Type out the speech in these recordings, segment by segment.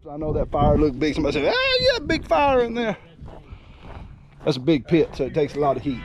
I know that fire looked big. Somebody said, "Ah, yeah, big fire in there." That's a big pit, so it takes a lot of heat.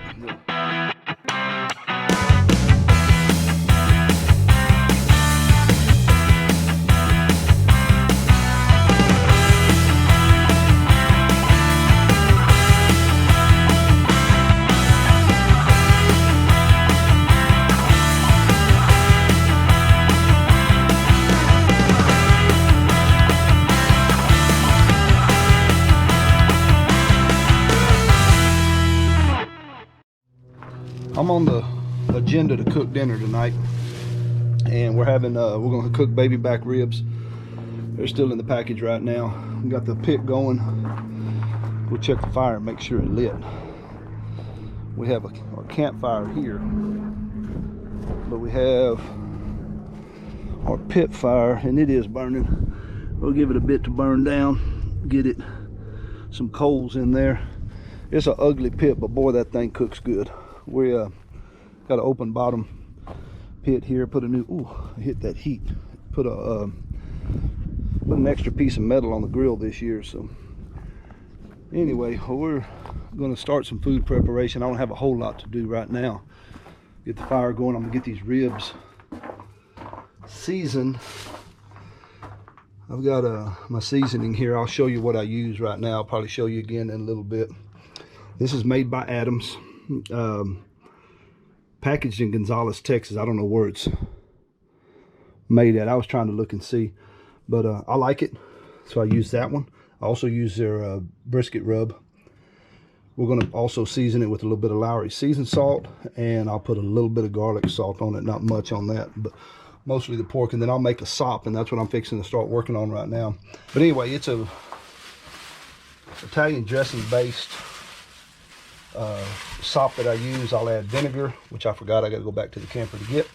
I'm on the agenda to cook dinner tonight, and we're gonna cook baby back ribs. They're still in the package right now. We got the pit going. We'll check the fire and make sure it lit. We have our campfire here, but we have our pit fire, and it is burning. We'll give it a bit to burn down, get it some coals in there. It's an ugly pit, but boy, that thing cooks good. We got an open bottom pit here. Put a new, hit that heat. Put an extra piece of metal on the grill this year. So anyway, we're going to start some food preparation. I don't have a whole lot to do right now. Get the fire going. I'm gonna get these ribs seasoned. I've got my seasoning here. I'll show you what I use right now. I'll probably show you again in a little bit. This is made by Adams. Packaged in Gonzales, Texas. I don't know where it's made at. I was trying to look and see, but I like it, so I use that one. I also use their brisket rub. We're going to also season it with a little bit of Lowry seasoned salt, and I'll put a little bit of garlic salt on it. Not much on that, but mostly the pork, and then I'll make a sop, and that's what I'm fixing to start working on right now. But anyway, it's a Italian dressing based sop that I use. I'll add vinegar, which I forgot. I got to go back to the camper to get,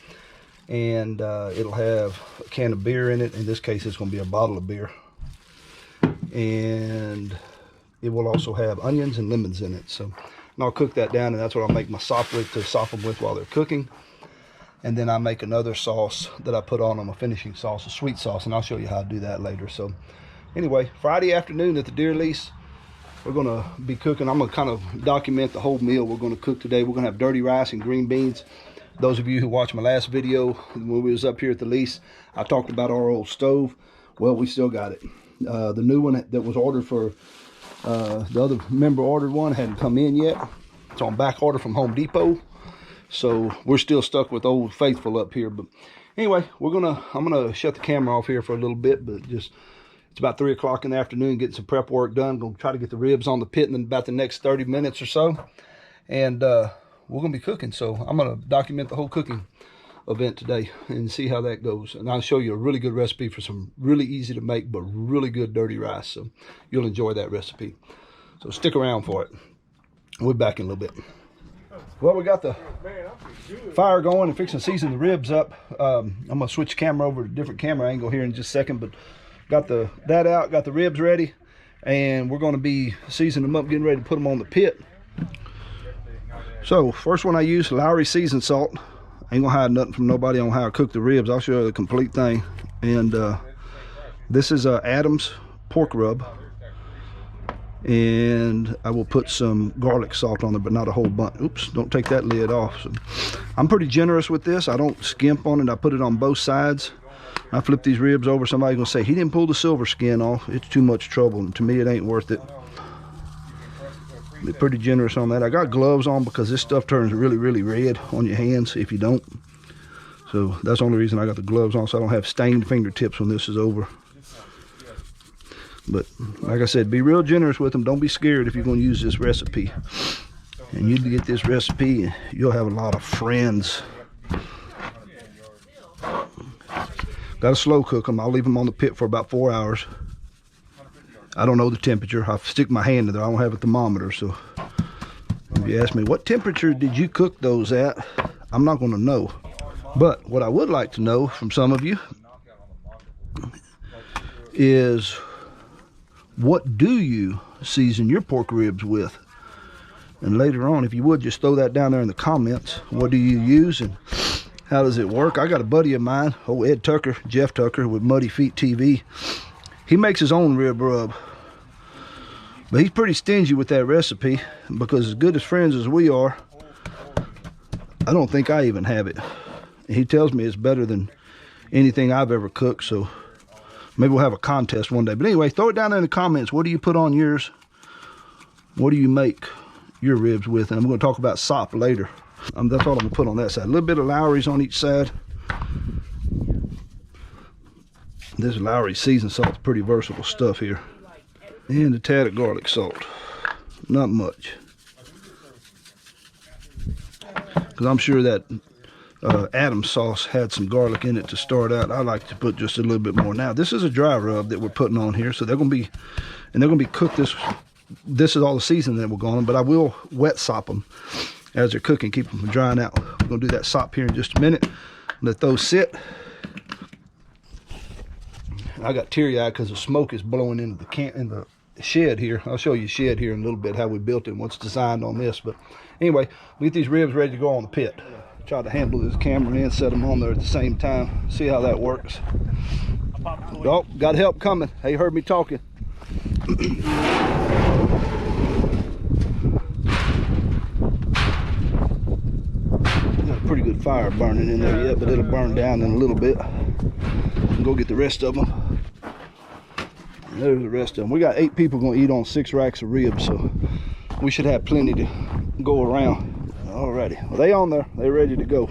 and it'll have a can of beer in it. In this case, it's going to be a bottle of beer, and it will also have onions and lemons in it. So, and I'll cook that down, and that's what I'll make my sop with, to sop them with while they're cooking. And then I make another sauce that I put on them, a finishing sauce, a sweet sauce, and I'll show you how to do that later. So anyway, Friday afternoon at the deer lease, we're going to be cooking. I'm going to kind of document the whole meal we're going to cook today. We're going to have dirty rice and green beans. Those of you who watched my last video when we was up here at the lease, I talked about our old stove. Well, we still got it. The new one that was ordered for, the other member ordered one, hadn't come in yet. It's on back order from Home Depot. So we're still stuck with Old Faithful up here. But anyway, I'm gonna shut the camera off here for a little bit, but just, it's about 3 o'clock in the afternoon, getting some prep work done. Gonna try to get the ribs on the pit in about the next 30 minutes or so. And we're gonna be cooking. So I'm gonna document the whole cooking event today and see how that goes. And I'll show you a really good recipe for some really easy to make, but really good dirty rice. So you'll enjoy that recipe. So stick around for it. We'll be back in a little bit. Well, we got the fire going and fixing to season the ribs up. I'm gonna switch the camera over to a different camera angle here in just a second, but got that out, got the ribs ready, and we're gonna be seasoning them up, getting ready to put them on the pit. So first one I use, Lowry seasoned salt. Ain't gonna hide nothing from nobody on how I cook the ribs. I'll show you the complete thing. And this is Adams pork rub. And I will put some garlic salt on there, but not a whole bunch. Oops, don't take that lid off. So I'm pretty generous with this. I don't skimp on it. I put it on both sides. I flip these ribs over. Somebody's gonna say, he didn't pull the silver skin off. It's too much trouble, and to me it ain't worth it. Be pretty generous on that. I got gloves on because this stuff turns really, really red on your hands if you don't. So that's the only reason I got the gloves on, so I don't have stained fingertips when this is over. But like I said, be real generous with them. Don't be scared if you're going to use this recipe. And you get this recipe, you'll have a lot of friends. Got to slow cook them. I'll leave them on the pit for about 4 hours. I don't know the temperature. I stick my hand in there. I don't have a thermometer. So if you ask me, what temperature did you cook those at? I'm not going to know. But what I would like to know from some of you is, what do you season your pork ribs with? And later on, if you would, just throw that down there in the comments. What do you use and how does it work? I got a buddy of mine, old Ed Tucker, Jeff Tucker with Muddy Feet TV. He makes his own rib rub, but he's pretty stingy with that recipe because as good as friends as we are, I don't think I even have it. He tells me it's better than anything I've ever cooked, so maybe we'll have a contest one day. But anyway, throw it down in the comments. What do you put on yours? What do you make your ribs with? And I'm going to talk about sop later. That's all I'm going to put on that side. A little bit of Lowry's on each side. This Lowry seasoned salt's pretty versatile stuff here. And a tad of garlic salt. Not much. Because I'm sure that Adam's sauce had some garlic in it to start out. I like to put just a little bit more. Now, this is a dry rub that we're putting on here. So they're going to be cooked this is all the seasoning that we're going, but I will wet sop them as they're cooking, keep them from drying out. We're going to do that sop here in just a minute. Let those sit. I got teary-eyed because the smoke is blowing into the shed here. I'll show you the shed here in a little bit, how we built it and what's designed on this. But anyway, we get these ribs ready to go on the pit. Try to handle this camera and set them on there at the same time. See how that works. Oh, got help coming. Hey, you heard me talking. Got a pretty good fire burning in there yet, but it'll burn down in a little bit. Go get the rest of them. There's the rest of them. We got 8 people going to eat on 6 racks of ribs, so we should have plenty to go around. Alrighty, well, they on there. They ready to go.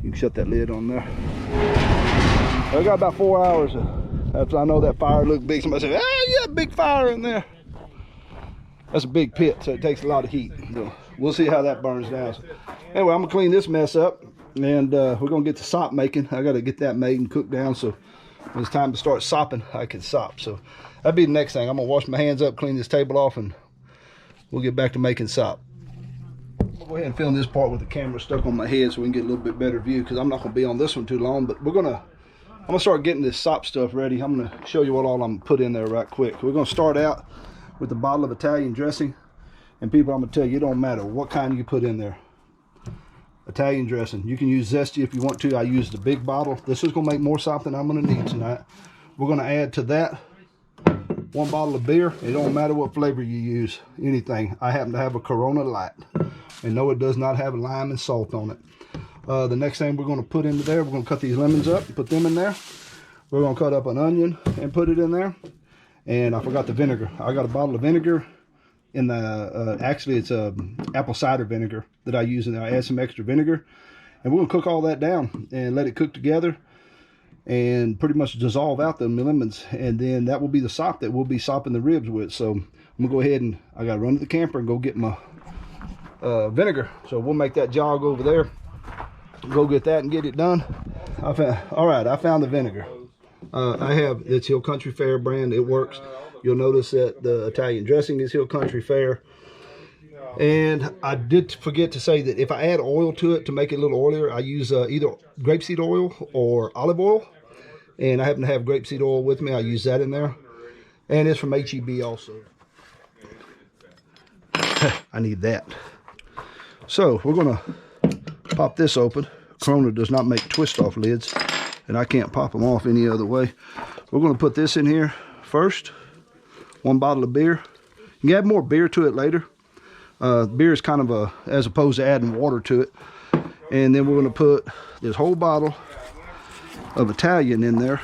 You can shut that lid on there. I got about 4 hours after I know that fire looked big. Somebody said, "Ah, yeah, big fire in there." That's a big pit, so it takes a lot of heat. So we'll see how that burns down. So anyway, I'm gonna clean this mess up, and we're gonna get the sop making. I gotta get that made and cooked down, so when it's time to start sopping, I can sop. So that'll be the next thing. I'm gonna wash my hands up, clean this table off, and we'll get back to making sop. I'll go ahead and film this part with the camera stuck on my head so we can get a little bit better view, because I'm not gonna be on this one too long. But I'm gonna start getting this sop stuff ready. I'm gonna show you what all I'm gonna put in there right quick. We're gonna start out with a bottle of Italian dressing. And people, I'm gonna tell you, it don't matter what kind you put in there. Italian dressing. You can use zesty if you want to. I use the big bottle. This is gonna make more sop than I'm gonna need tonight. We're gonna add to that 1 bottle of beer. It don't matter what flavor you use, anything. I happen to have a Corona Light. And no, it does not have lime and salt on it. The next thing we're gonna put into there, we're gonna cut these lemons up and put them in there. We're gonna cut up an onion and put it in there. And I forgot the vinegar. I got a bottle of vinegar in the, actually it's apple cider vinegar that I use in there. I add some extra vinegar. And we're gonna cook all that down and let it cook together and pretty much dissolve out the lemons. And then that will be the sop that we'll be sopping the ribs with. So I'm gonna go ahead and I gotta run to the camper and go get my vinegar. So we'll make that jog over there. Go get that and get it done. All right, I found the vinegar. It's Hill Country Fair brand. It works. You'll notice that the Italian dressing is Hill Country Fair. And I did forget to say that if I add oil to it to make it a little oilier, I use either grapeseed oil or olive oil. And I happen to have grapeseed oil with me. I use that in there. And it's from HEB also. I need that. So we're going to pop this open. Corona does not make twist-off lids, and I can't pop them off any other way. We're going to put this in here first. 1 bottle of beer. You can add more beer to it later. Beer is kind of as opposed to adding water to it. And then we're going to put this whole bottle of Italian in there.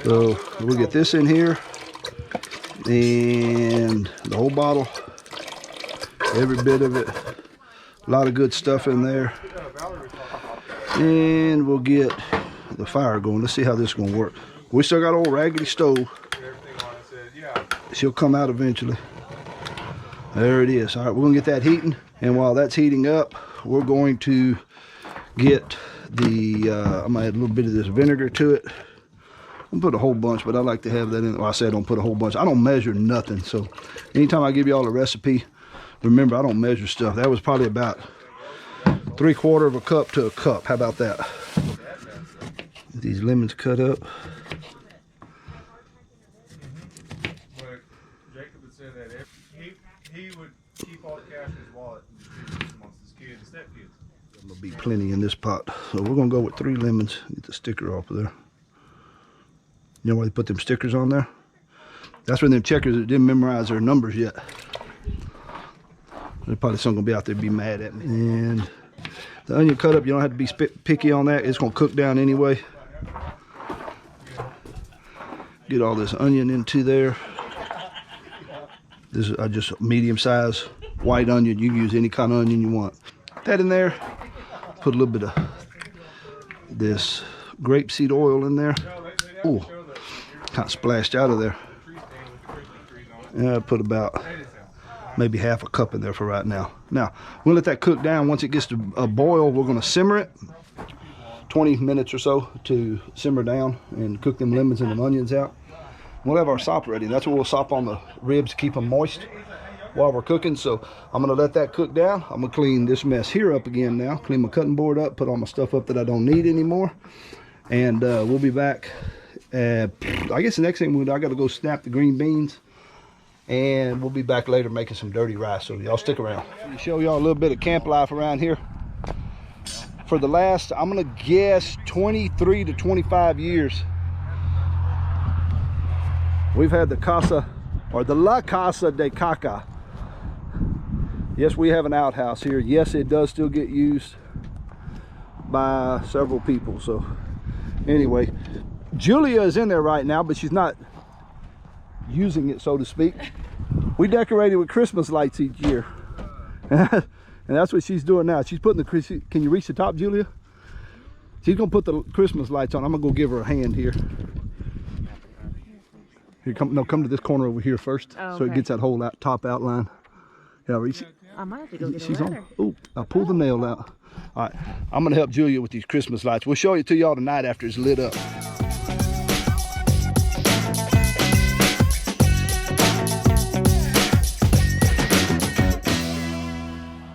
So we'll get this in here. And the whole bottle. Every bit of it. A lot of good stuff in there. And we'll get the fire going. Let's see how this is going to work. We still got old raggedy stove. She'll come out eventually. There it is. All right, we're going to get that heating. And while that's heating up, we're going to get the, I'm going to add a little bit of this vinegar to it. I'm put a whole bunch, but I like to have that in. Well, I say I don't put a whole bunch. I don't measure nothing. So anytime I give you all a recipe, remember, I don't measure stuff. That was probably about 3/4 of a cup to a cup. How about that? These lemons cut up. Jacob had said that he would keep all the cash in his wallet and distribute it amongst his kids and stepkids. I'm gonna be plenty in this pot. So we're gonna go with 3 lemons. Get the sticker off of there. You know why they put them stickers on there? That's when them checkers that didn't memorize their numbers yet. There's probably some gonna be out there be mad at me. And the onion cut up, you don't have to be picky on that. It's gonna cook down anyway. Get all this onion into there. This is just medium size white onion. You can use any kind of onion you want. That in there. Put a little bit of this grapeseed oil in there. Ooh, kind of splashed out of there. And I put about maybe half a cup in there for right now. Now, we'll let that cook down. Once it gets to a boil, we're gonna simmer it. 20 minutes or so to simmer down and cook them lemons and them onions out. We'll have our sop ready. That's what we'll sop on the ribs to keep them moist while we're cooking. So I'm gonna let that cook down. I'm gonna clean this mess here up again now. Clean my cutting board up, put all my stuff up that I don't need anymore. And we'll be back. I guess the next thing I gotta go snap the green beans. And we'll be back later making some dirty rice. So y'all stick around. I'll show y'all a little bit of camp life around here. For the last, I'm gonna guess 23 to 25 years, we've had the casa, or the La Casa de Caca. Yes, we have an outhouse here. Yes, it does still get used by several people. So anyway, Julia is in there right now, but she's not using it, so to speak. We decorated with Christmas lights each year. And that's what she's doing now. She's putting the, can you reach the top, Julia? She's gonna put the Christmas lights on. I'm gonna go give her a hand here. Here, come to this corner over here first. Oh, okay. So it gets that whole top outline. Yeah, reach it. I might have to go get a ladder. Oh, I pulled the nail out. All right, I'm gonna help Julia with these Christmas lights. We'll show it to y'all tonight after it's lit up.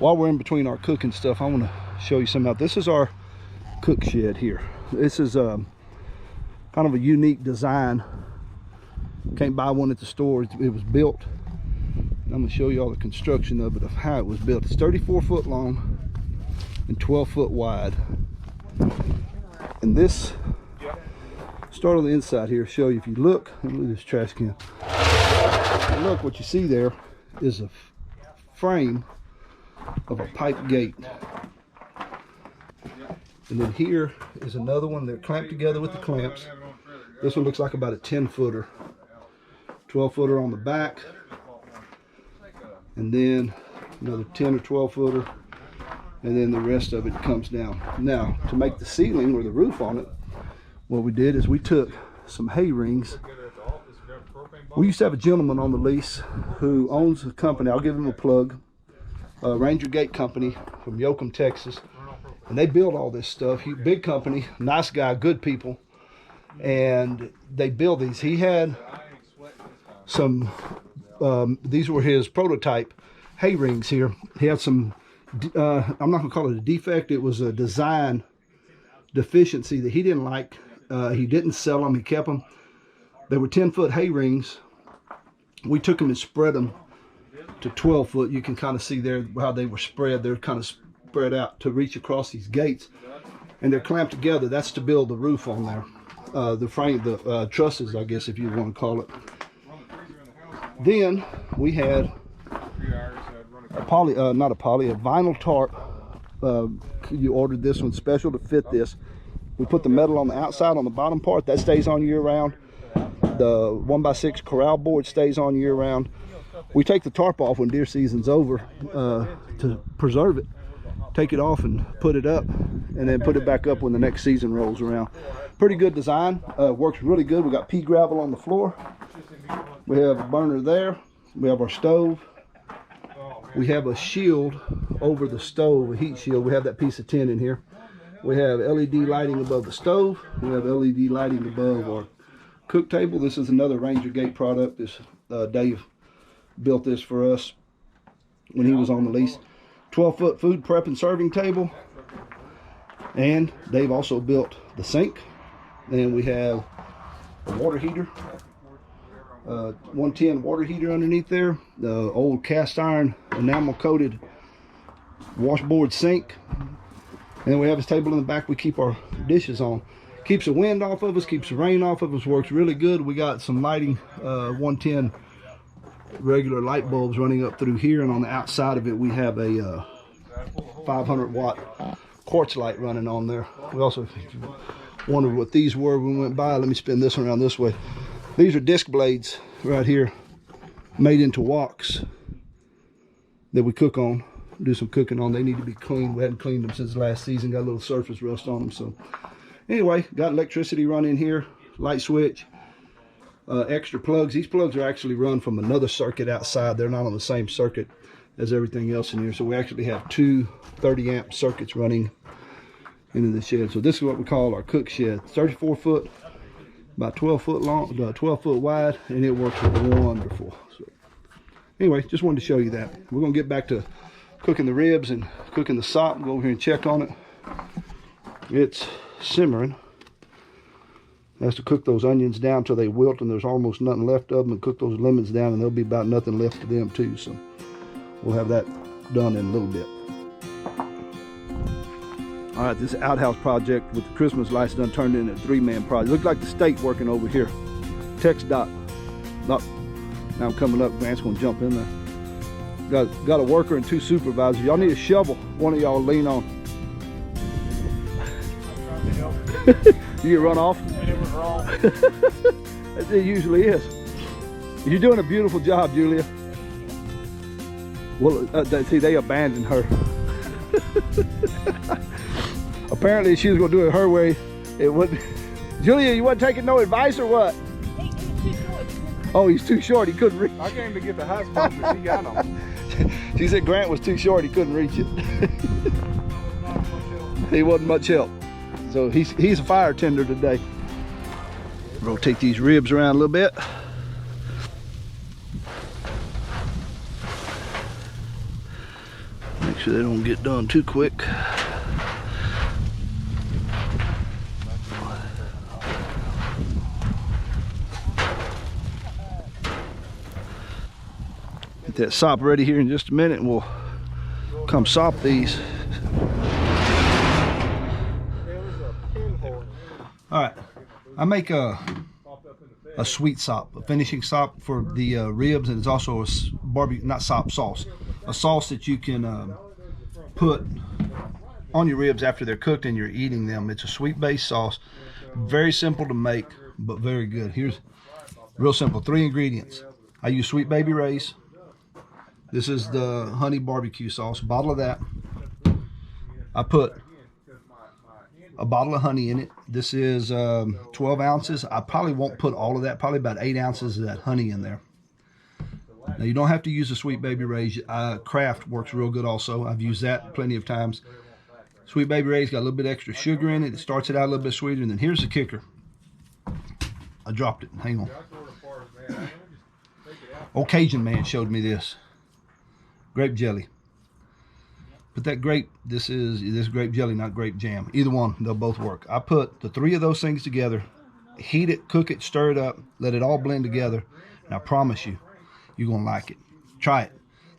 While we're in between our cooking stuff, I want to show you something else. This is our cook shed here. This is kind of a unique design. Can't buy one at the store. It was built. And I'm going to show you all the construction of it, of how it was built. It's 34 foot long and 12 foot wide. And this, start on the inside here, show you. If you look at this trash can, look, what you see there is a frame of a pipe gate. And then here is another one. They're clamped together with the clamps. This one looks like about a 10 footer, 12 footer on the back, and then another 10 or 12 footer, and then the rest of it comes down. Now, to make the ceiling or the roof on it, what we did is we took some hay rings. We used to have a gentleman on the lease who owns a company. I'll give him a plug. Ranger Gate Company from Yoakum, Texas, and they build all this stuff. Big company, nice guy, good people, and they build these. He had some, these were his prototype hay rings here. He had some, I'm not gonna call it a defect, it was a design deficiency that he didn't like. He didn't sell them, he kept them. They were 10-foot hay rings. We took them and spread them to 12 foot. You can kind of see there how they were spread. They're kind of spread out to reach across these gates, and they're clamped together. That's to build the roof on there, the frame, the trusses, I guess, if you want to call it. Then we had a vinyl tarp. You ordered this one special to fit this. We put the metal on the outside on the bottom part. That stays on year round. The 1x6 corral board stays on year round. We take the tarp off when deer season's over to preserve it. Take it off and put it up, and then put it back up when the next season rolls around. Pretty good design. Works really good. We got pea gravel on the floor. We have a burner there. We have our stove. We have a shield over the stove, a heat shield. We have that piece of tin in here. We have LED lighting above the stove. We have LED lighting above our cook table. This is another Ranger Gate product. This Dave built this for us when he was on the lease. 12-foot food prep and serving table. And Dave also built the sink. Then we have a water heater, 110 water heater underneath there. The old cast iron enamel coated washboard sink. And then we have this table in the back we keep our dishes on. Keeps the wind off of us, keeps the rain off of us, works really good. We got some lighting, 110 regular light bulbs running up through here, and on the outside of it we have a 500 watt quartz light running on there. We also wondered what these were when we went by. Let me spin this one around this way. These are disc blades right here, made into woks that we cook on, do some cooking on. They need to be cleaned. We hadn't cleaned them since last season. Got a little surface rust on them. So anyway, got electricity running here, light switch, extra plugs. These plugs are actually run from another circuit outside. They're not on the same circuit as everything else in here. So we actually have two 30 amp circuits running into the shed. So this is what we call our cook shed. 34 foot, about 12 foot long, 12 foot wide, and it works wonderful. So anyway, just wanted to show you that. We're gonna get back to cooking the ribs and cooking the sop. Go over here and check on it. It's simmering. Has to cook those onions down till they wilt and there's almost nothing left of them, and cook those lemons down and there'll be about nothing left of them too. So we'll have that done in a little bit. All right, this outhouse project with the Christmas lights done turned into a 3-man project. Looked like the state working over here. Text dot. Now I'm coming up. Grant's gonna jump in there. Got a worker and 2 supervisors. Y'all need a shovel. One of y'all lean on. You get run off? It was wrong. It usually is. You're doing a beautiful job, Julia. Well, see, they abandoned her. Apparently, she was going to do it her way. It wouldn't. Julia, you wasn't taking no advice or what? He's too short. Oh, he's too short. He couldn't reach. I came to get the hot spot, but he got them. She said Grant was too short. He couldn't reach it. He wasn't much help. So he's a fire tender today. Rotate these ribs around a little bit. Make sure they don't get done too quick. Get that sop ready here in just a minute, and we'll come sop these. All right, I make a sweet sop, a finishing sop for the ribs, and it's also a barbecue, not sop, sauce. A sauce that you can put on your ribs after they're cooked and you're eating them. It's a sweet-based sauce, very simple to make, but very good. Here's real simple, 3 ingredients. I use Sweet Baby Ray's. This is the honey barbecue sauce, a bottle of that. I put a bottle of honey in it. This is 12 ounces. I probably won't put all of that, probably about 8 ounces of that honey in there. Now you don't have to use the Sweet Baby Ray's. Kraft works real good also. I've used that plenty of times. Sweet Baby Ray's got a little bit extra sugar in it. It starts it out a little bit sweeter. And then here's the kicker. I dropped it. Hang on. Old Cajun man showed me this. Grape jelly. But that grape, this grape jelly, not grape jam. Either one, they'll both work. I put the 3 of those things together, heat it, cook it, stir it up, let it all blend together, and I promise you, you're going to like it. Try it.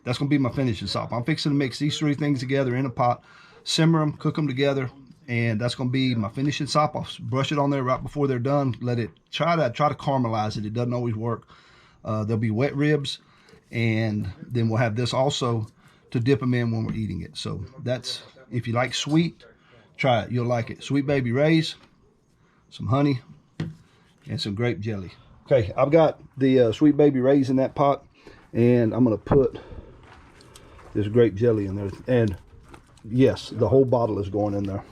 That's going to be my finishing sop. I'm fixing to mix these 3 things together in a pot, simmer them, cook them together, and that's going to be my finishing sop. I'll brush it on there right before they're done. Let it try to caramelize it. It doesn't always work. There'll be wet ribs, and then we'll have this also to dip them in when we're eating it. So that's, if you like sweet, try it. You'll like it. Sweet Baby Ray's, some honey, and some grape jelly. Okay, I've got the Sweet Baby Ray's in that pot, and I'm going to put this grape jelly in there. And yes, the whole bottle is going in there.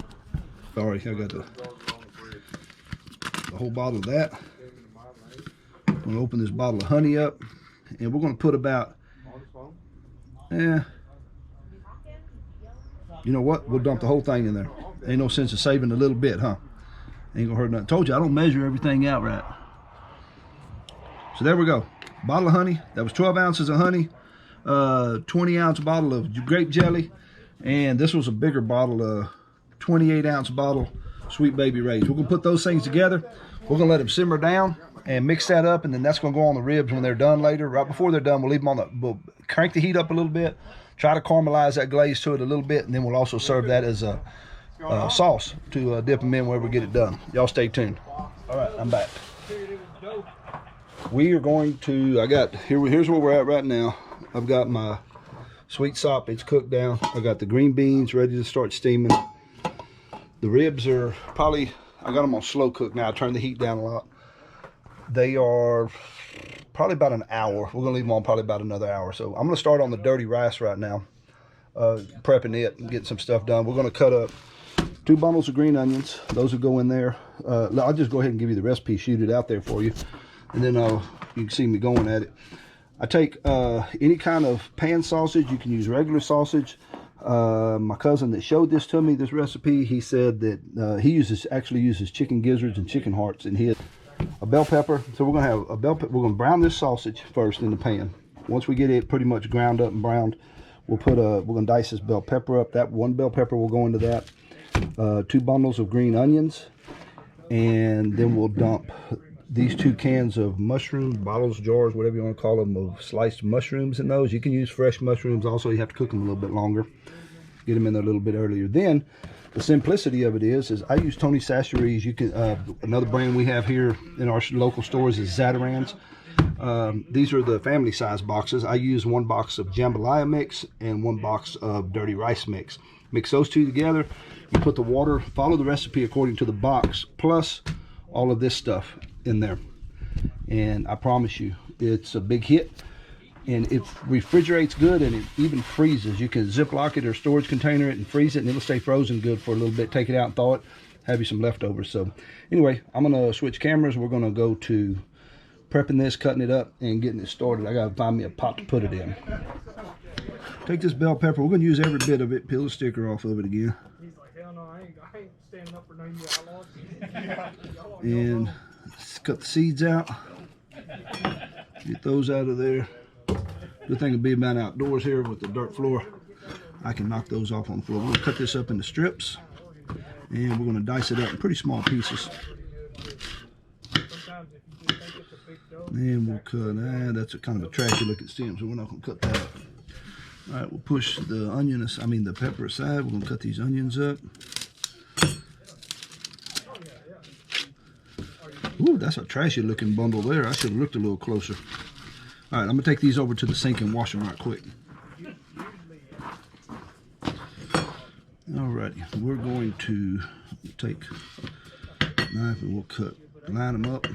Sorry, I got the whole bottle of that. I'm going to open this bottle of honey up, and we're going to put about, you know what? We'll dump the whole thing in there. Ain't no sense of saving a little bit, huh? Ain't gonna hurt nothing. Told you, I don't measure everything out right. So there we go. Bottle of honey. That was 12 ounces of honey. 20 ounce bottle of grape jelly. And this was a bigger bottle, 28 ounce bottle, Sweet Baby Ray's. We're gonna put those things together. We're gonna let them simmer down and mix that up, and then that's gonna go on the ribs when they're done later. Right before they're done, we'll leave them on we'll crank the heat up a little bit. Try to caramelize that glaze to it a little bit, and then we'll also serve that as a sauce to dip them in wherever we get it done. Y'all stay tuned. All right, I'm back. We are going to, here's where we're at right now. I've got my sweet sop, it's cooked down. I got the green beans ready to start steaming. The ribs are probably, I got them on slow cook now. I turned the heat down a lot. They are probably about an hour. We're gonna leave them on probably about another hour. So I'm gonna start on the dirty rice right now, prepping it and getting some stuff done. We're gonna cut up 2 bundles of green onions. Those will go in there. I'll just go ahead and give you the recipe, shoot it out there for you, and then you can see me going at it. I take any kind of pan sausage. You can use regular sausage. My cousin that showed this to me, this recipe, he said that he actually uses chicken gizzards and chicken hearts in his. A bell pepper. So we're gonna have a bell pepper. We're gonna brown this sausage first in the pan. Once we get it pretty much ground up and browned, we're gonna dice this bell pepper up. That 1 bell pepper will go into that. 2 bundles of green onions, and then we'll dump these 2 cans of mushrooms, bottles, jars, whatever you want to call them, of sliced mushrooms in those. You can use fresh mushrooms also. You have to cook them a little bit longer. Get them in there a little bit earlier. Then the simplicity of it is I use Tony Chachere's. You can another brand we have here in our local stores is Zatarans. These are the family size boxes. I use 1 box of jambalaya mix and 1 box of dirty rice mix. Mix those 2 together. You put the water, follow the recipe according to the box, plus all of this stuff in there. And I promise you, it's a big hit. And it refrigerates good, and it even freezes. You can Ziploc it or storage container it and freeze it, and it'll stay frozen good for a little bit. Take it out and thaw it, have you some leftovers. So anyway, I'm gonna switch cameras. We're gonna go to prepping this, cutting it up, and getting it started. I gotta find me a pot to put it in. Take this bell pepper. We're gonna use every bit of it. Peel the sticker off of it again. He's like, hell no, I ain't standing up for no you outlaws. And cut the seeds out. Get those out of there. Good thing of being about outdoors here with the dirt floor, I can knock those off on the floor. We're gonna cut this up into strips, and we're gonna dice it up in pretty small pieces. And we'll cut, that's a kind of a trashy looking stem, so we're not gonna cut that up. All right, we'll push the pepper aside. We're gonna cut these onions up. Ooh, that's a trashy looking bundle there. I should have looked a little closer. All right, I'm gonna take these over to the sink and wash them right quick. Alrighty, we're going to take a knife and we'll line them up.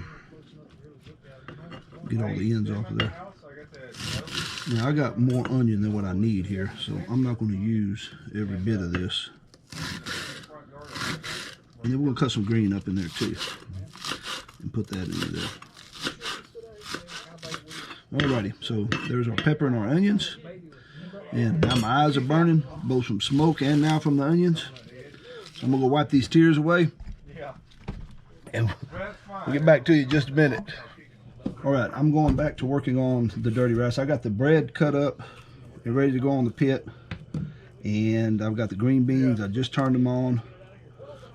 Get all the ends off of there. Now I got more onion than what I need here, so I'm not going to use every bit of this. And then we're going to cut some green up in there too, and put that in there. Alrighty, so there's our pepper and our onions. And now my eyes are burning, both from smoke and now from the onions. So I'm gonna go wipe these tears away. And we'll get back to you in just a minute. Alright, I'm going back to working on the dirty rice. I got the bread cut up and ready to go on the pit. And I've got the green beans, I just turned them on.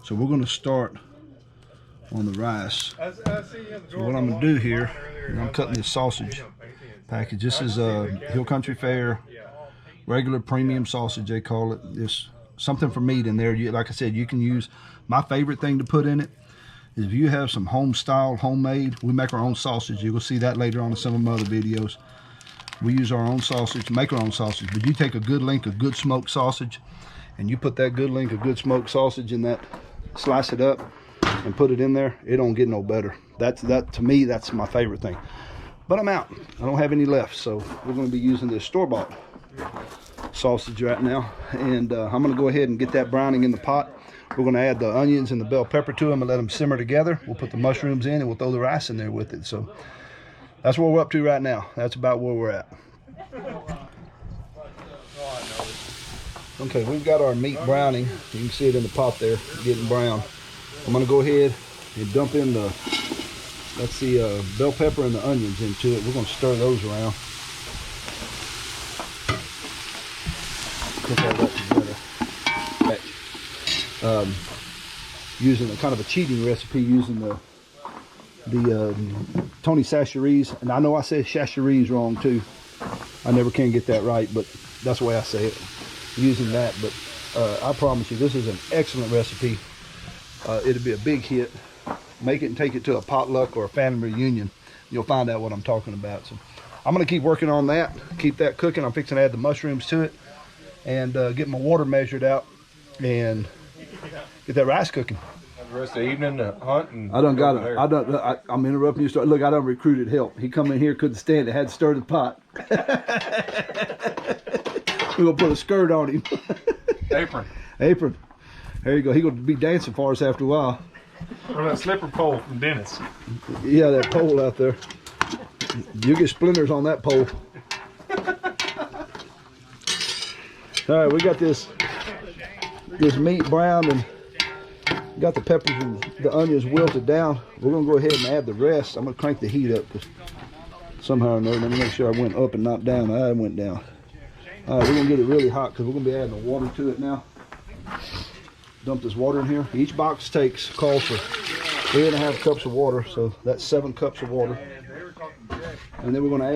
So we're gonna start on the rice. So what I'm gonna do here, I'm cutting this sausage package. This is a Hill Country Fare regular premium sausage, they call it. There's something for meat in there. Like I said, you can use, my favorite thing to put in it is if you have some home style, homemade, we make our own sausage. You'll see that later on in some of my other videos. We use our own sausage, make our own sausage. But you take a good link of good smoked sausage and you put that good link of good smoked sausage in that, slice it up and put it in there, it don't get no better. That to me, that's my favorite thing. But I'm out, I don't have any left, so we're going to be using this store-bought sausage right now. And I'm going to go ahead and get that browning in the pot. We're going to add the onions and the bell pepper to them and let them simmer together. We'll put the mushrooms in and we'll throw the rice in there with it. So that's what we're up to right now. That's about where we're at. Okay, we've got our meat browning. You can see it in the pot there, getting brown. I'm going to go ahead and dump in the, that's the bell pepper and the onions into it. We're going to stir those around. Cook all that together. Using a kind of a cheating recipe, using the Tony Chachere's, and I know I said Chachere's wrong too. I never can get that right, but that's the way I say it. Using that, but I promise you, this is an excellent recipe. It'll be a big hit. Make it and take it to a potluck or a family reunion. You'll find out what I'm talking about. So I'm gonna keep working on that, keep that cooking. I'm fixing to add the mushrooms to it and get my water measured out and get that rice cooking. The rest of the evening to hunt and I done got it. I'm interrupting you. Look, I done recruited help. He come in here, couldn't stand it, had to stir the pot. We're gonna put a skirt on him. apron. Apron. There you go. He gonna be dancing for us after a while. Or that slipper pole from Dennis. Yeah, that pole out there. You get splinters on that pole. All right, we got this meat browned and got the peppers and the onions wilted down. We're gonna go ahead and add the rest. I'm gonna crank the heat up because somehow or another, let me make sure I went up and not down. I went down. All right, we're gonna get it really hot because we're gonna be adding the water to it now. Dump this water in here. Each box calls for 3.5 cups of water, so that's 7 cups of water. And then we're gonna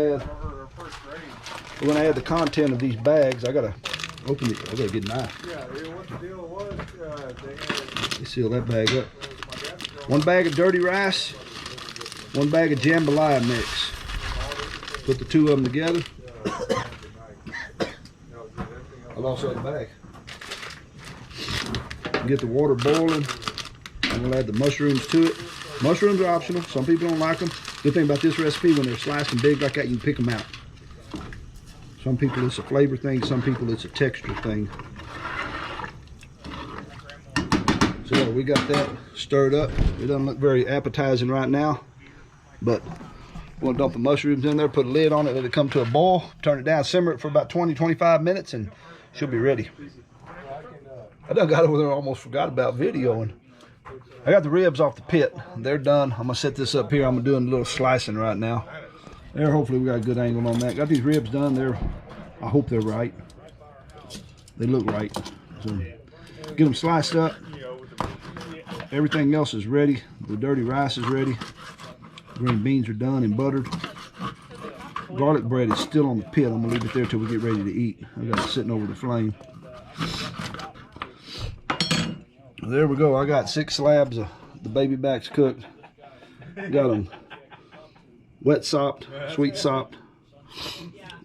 add the content of these bags. I gotta open it. I gotta get a knife. Yeah, what the deal was, Let's seal that bag up. 1 bag of dirty rice, 1 bag of jambalaya mix. Put the 2 of them together. I'll also add the bag. Get the water boiling. I'm gonna add the mushrooms to it. Mushrooms are optional. Some people don't like them. Good thing about this recipe, when they're sliced and big like that, you can pick them out. Some people it's a flavor thing, some people it's a texture thing. So we got that stirred up. It doesn't look very appetizing right now, but we're gonna dump the mushrooms in there, put a lid on it, let it come to a boil, turn it down, simmer it for about 20-25 minutes, and she'll be ready. I done got over there, almost forgot about videoing. I got the ribs off the pit. They're done. I'm gonna set this up here. I'm gonna do a little slicing right now. There, hopefully we got a good angle on that. Got these ribs done. I hope they're right. They look right. So get them sliced up. Everything else is ready. The dirty rice is ready. Green beans are done and buttered. Garlic bread is still on the pit. I'm gonna leave it there till we get ready to eat. I got it sitting over the flame. There we go. I got 6 slabs of the baby backs cooked. Got them wet sopped, sweet sopped,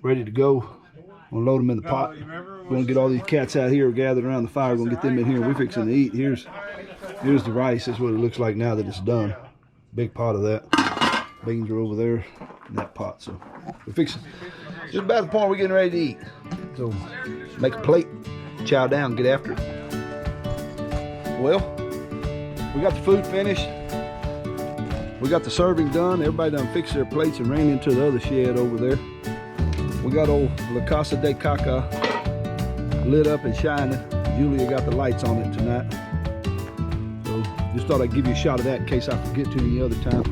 ready to go. We'll load them in the pot. We're gonna get all these cats out here gathered around the fire. We're gonna get them in here. We're fixing to eat. Here's the rice. That's what it looks like now that it's done. Big pot of that. Beans are over there in that pot. So we're fixing. Just about the point we're getting ready to eat. So make a plate, chow down, get after it. Well, we got the food finished. We got the serving done. Everybody done fixed their plates and ran into the other shed over there. We got old La Casa de Caca lit up and shining. Julia got the lights on it tonight. So just thought I'd give you a shot of that in case I forget to any other time.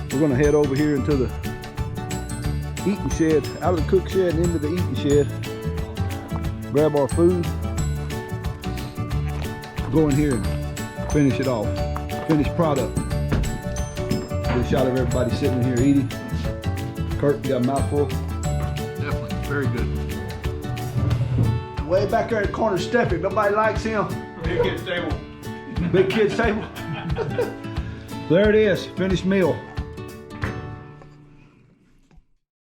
We're gonna head over here into the eating shed, out of the cook shed and into the eating shed. Grab our food. Go in here and finish it off. Finished product. Get a shot of everybody sitting in here eating. Kurt, you got a mouthful? Definitely, very good. Way back there in the corner, Steffi. Nobody likes him. Big kid's table. Big kid's table. There it is, finished meal.